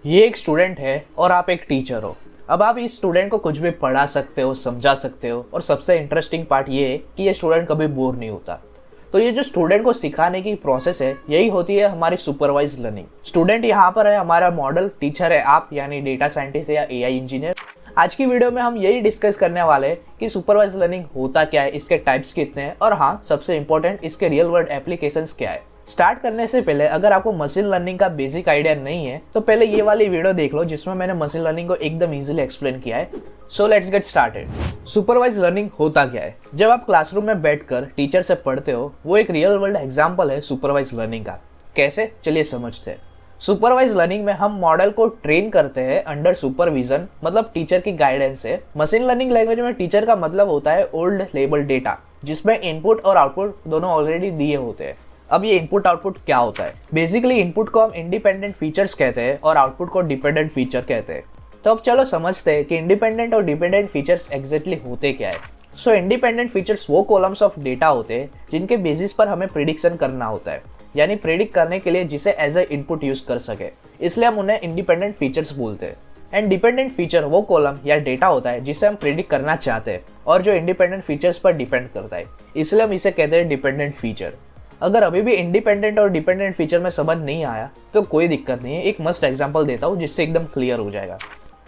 ये एक स्टूडेंट है और आप एक टीचर हो। अब आप इस स्टूडेंट को कुछ भी पढ़ा सकते हो, समझा सकते हो, और सबसे इंटरेस्टिंग पार्ट ये है कि ये स्टूडेंट कभी बोर नहीं होता। तो ये जो स्टूडेंट को सिखाने की प्रोसेस है, यही होती है हमारी सुपरवाइज लर्निंग। स्टूडेंट यहाँ पर है हमारा मॉडल, टीचर है आप यानी डेटा साइंटिस्ट या एआई इंजीनियर। आज की वीडियो में हम यही डिस्कस करने वाले हैं कि सुपरवाइज लर्निंग होता क्या है, इसके टाइप्स कितने हैं, और हाँ सबसे इंपॉर्टेंट इसके रियल वर्ल्ड एप्लीकेशंस क्या है। स्टार्ट करने से पहले अगर आपको मशीन लर्निंग का बेसिक आइडिया नहीं है तो पहले ये वाली वीडियो देख लो जिसमें मैंने मशीन लर्निंग को एकदम इजीली एक्सप्लेन किया है। So let's get started. Supervise learning होता क्या है? जब आप क्लासरूम में बैठकर टीचर से पढ़ते हो, वो एक रियल वर्ल्ड एग्जांपल है सुपरवाइज लर्निंग का। कैसे, चलिए समझते हैं। सुपरवाइज लर्निंग में हम मॉडल को ट्रेन करते हैं अंडर सुपरविजन, मतलब टीचर की गाइडेंस से। मशीन लर्निंग लैंग्वेज में टीचर का मतलब होता है ओल्ड लेबल डेटा, जिसमें इनपुट और आउटपुट दोनों ऑलरेडी दिए होते हैं। अब ये इनपुट आउटपुट क्या होता है? बेसिकली इनपुट को हम इंडिपेंडेंट फीचर्स कहते हैं और आउटपुट को डिपेंडेंट फीचर कहते हैं। तो अब चलो समझते हैं कि इंडिपेंडेंट और डिपेंडेंट फीचर्स एग्जैक्टली होते क्या है। सो इंडिपेंडेंट फीचर्स वो कॉलम्स ऑफ डेटा होते हैं जिनके बेसिस पर हमें प्रिडिक्शन करना होता है, यानी प्रिडिक्ट करने के लिए जिसे एज ए इनपुट यूज कर सके, इसलिए हम उन्हें इंडिपेंडेंट फीचर्स बोलते हैं। एंड डिपेंडेंट फीचर वो कॉलम या डेटा होता है जिसे हम प्रिडिक्ट करना चाहते हैं और जो इंडिपेंडेंट फीचर्स पर डिपेंड करता है, इसलिए हम इसे कहते हैं डिपेंडेंट फीचर। अगर अभी भी इंडिपेंडेंट और डिपेंडेंट फीचर में समझ नहीं आया तो कोई दिक्कत नहीं है, एक मस्त एग्जांपल देता हूँ जिससे एकदम क्लियर हो जाएगा।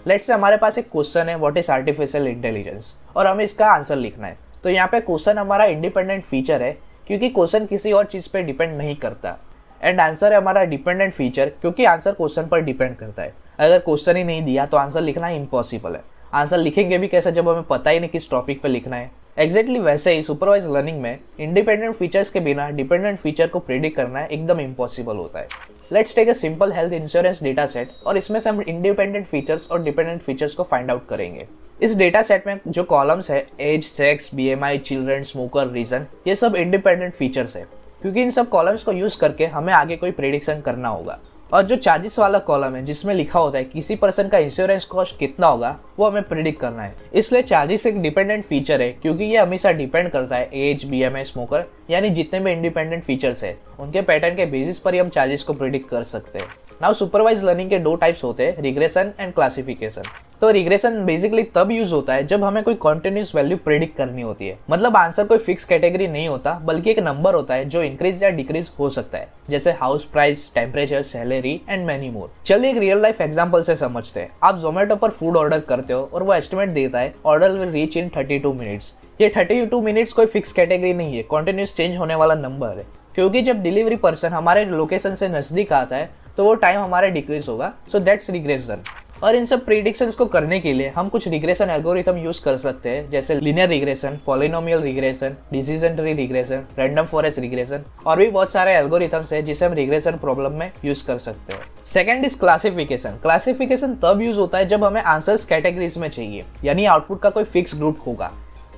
लेट्स से हमारे पास एक क्वेश्चन है, व्हाट इज आर्टिफिशियल इंटेलिजेंस, और हमें इसका आंसर लिखना है। तो यहाँ पे क्वेश्चन हमारा इंडिपेंडेंट फीचर है क्योंकि क्वेश्चन किसी और चीज पे डिपेंड नहीं करता, एंड आंसर है हमारा डिपेंडेंट फीचर क्योंकि आंसर क्वेश्चन पर डिपेंड करता है। अगर क्वेश्चन ही नहीं दिया तो आंसर लिखना इम्पॉसिबल है। आंसर लिखेंगे भी कैसे जब हमें पता ही नहीं किस टॉपिक पे लिखना है। एग्जैक्टली वैसे ही सुपरवाइज लर्निंग में इंडिपेंडेंट फीचर्स के बिना डिपेंडेंट फीचर को प्रेडिक्ट करना एकदम इम्पॉसिबल होता है। Let's take a simple health insurance data set, और इसमें से हम इंडिपेंडेंट फीचर्स और डिपेंडेंट फीचर्स को फाइंड आउट करेंगे। इस डेटा सेट में जो कॉलम्स है, age, sex, BMI, children, smoker, region, ये सब इंडिपेंडेंट फीचर्स है क्योंकि इन सब कॉलम्स को यूज करके हमें आगे कोई प्रेडिक्शन करना होगा। और जो चार्जेस वाला कॉलम है जिसमें लिखा होता है किसी पर्सन का इंश्योरेंस कॉस्ट कितना होगा, वो हमें प्रिडिक्ट करना है। इसलिए चार्जेस एक डिपेंडेंट फीचर है क्योंकि ये हमेशा डिपेंड करता है एज, बीएमआई, स्मोकर, यानी जितने भी इंडिपेंडेंट फीचर्स है उनके पैटर्न के बेसिस पर ही हम चार्जेस को प्रिडिक्ट कर सकते हैं। नाउ सुपरवाइज लर्निंग के दो टाइप्स होते हैं, रिग्रेशन एंड क्लासिफिकेशन। तो रिग्रेशन बेसिकली तब यूज होता है जब हमें कोई कॉन्टिन्यूस वैल्यू प्रेडिक्ट करनी होती है, मतलब आंसर कोई फिक्स कैटेगरी नहीं होता बल्कि एक नंबर होता है जो इंक्रीज या डिक्रीज हो सकता है, जैसे house price, temperature, salary and many more. चलिए एक रियल लाइफ एग्जांपल से समझते हैं। आप जोमेटो पर फूड ऑर्डर करते हो और वो एस्टिमेट देता है order will reach in 32 minutes. ये 32 मिनट्स कोई फिक्स कैटेगरी नहीं है, कॉन्टिन्यूस चेंज होने वाला नंबर है, क्योंकि जब डिलीवरी पर्सन हमारे लोकेशन से नजदीक आता है तो वो टाइम हमारा डिक्रीज होगा। So that's regression. और इन सब प्रिडिक्शंस को करने के लिए हम कुछ रिग्रेशन एल्गोरिथम यूज कर सकते हैं, जैसे linear regression, polynomial regression, decision tree regression, random forest regression, और भी बहुत सारे एल्गोरिथम्स हैं जिसे हम रिग्रेशन प्रॉब्लम में यूज कर सकते हैं। Second is classification. क्लासिफिकेशन तब यूज होता है जब हमें आंसर्स कैटेगरीज में चाहिए, यानी आउटपुट का कोई फिक्स ग्रुप होगा।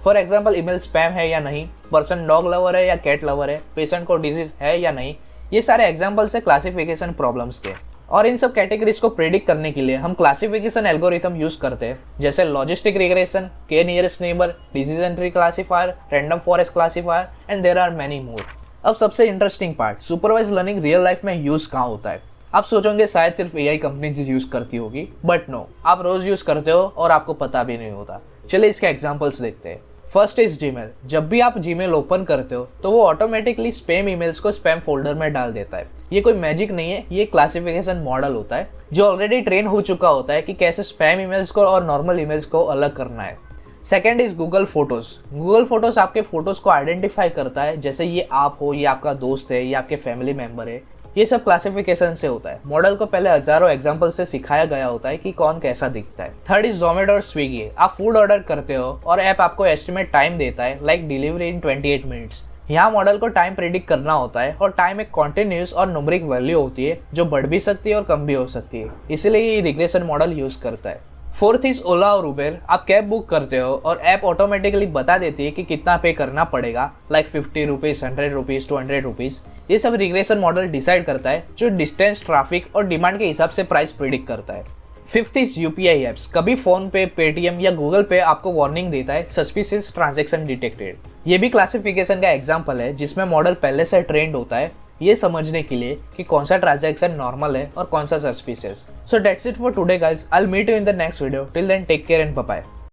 फॉर एग्जाम्पल, ईमेल स्पैम है या नहीं, पर्सन डॉग लवर है या कैट लवर है, पेशेंट को डिजीज है या नहीं, ये सारे एग्जाम्पल्स है क्लासिफिकेशन प्रॉब्लम्स के। और इन सब कैटेगरीज को प्रेडिक्ट करने के लिए हम क्लासिफिकेशन एल्गोरिथम यूज करते हैं, जैसे logistic regression, K nearest neighbour, decision tree classifier, random forest classifier, and there are many more. अब सबसे interesting part, supervise learning real life में यूज कहाँ होता है? आप सोचोगे शायद सिर्फ एआई कंपनीज यूज करती होगी, बट नो, आप रोज यूज करते हो और आपको पता भी नहीं होता। चलिए इसके एग्जाम्पल्स देखते हैं। First is Gmail. जब भी आप जीमेल ओपन करते हो तो वो ऑटोमेटिकली स्पैम ईमेल्स को स्पैम फोल्डर में डाल देता है। ये कोई मैजिक नहीं है, ये क्लासिफिकेशन मॉडल होता है जो ऑलरेडी ट्रेन हो चुका होता है कि कैसे स्पैम ईमेल्स को और नॉर्मल ईमेल्स को अलग करना है। Second is Google photos. Google photos आपके फोटोज को आइडेंटिफाई करता है, जैसे ये आप हो, ये आपका दोस्त है, ये आपके फैमिली मेंबर है। ये सब क्लासिफिकेशन से होता है। मॉडल को पहले हजारों एग्जांपल से सिखाया गया होता है कि कौन कैसा दिखता है। थर्ड इज जोमेटो और स्विगी। आप फूड ऑर्डर करते हो और ऐप आपको एस्टिमेट टाइम देता है, लाइक डिलीवरी इन 28 मिनट्स। यहाँ मॉडल को टाइम प्रेडिक्ट करना होता है और टाइम एक कॉन्टिन्यूस और न्यूमेरिक वैल्यू होती है जो बढ़ भी सकती है और कम भी हो सकती है, इसीलिए ये रिग्रेशन मॉडल यूज करता है। फोर्थ इज ओला और उबेर। आप कैब बुक करते हो और ऐप ऑटोमेटिकली बता देती है कि कितना पे करना पड़ेगा, लाइक 50 रुपीज, 100 रुपीज, 200 रुपीज। ये सब रिग्रेशन मॉडल डिसाइड करता है जो डिस्टेंस, ट्रैफिक और डिमांड के हिसाब से प्राइस प्रिडिक्ट करता है। Fifth is UPI apps. कभी फोन पे, पेटीएम या गूगल पे आपको वार्निंग देता है सस्पिशियस ट्रांजैक्शन डिटेक्टेड। ये भी क्लासिफिकेशन का एग्जांपल है जिसमें मॉडल पहले से ट्रेंड होता है। ये समझने के लिए कि कौन सा ट्रांजैक्शन नॉर्मल है और कौन सा suspicious. So that's it for today guys, I will meet you in the next video. Till then take care and bye bye.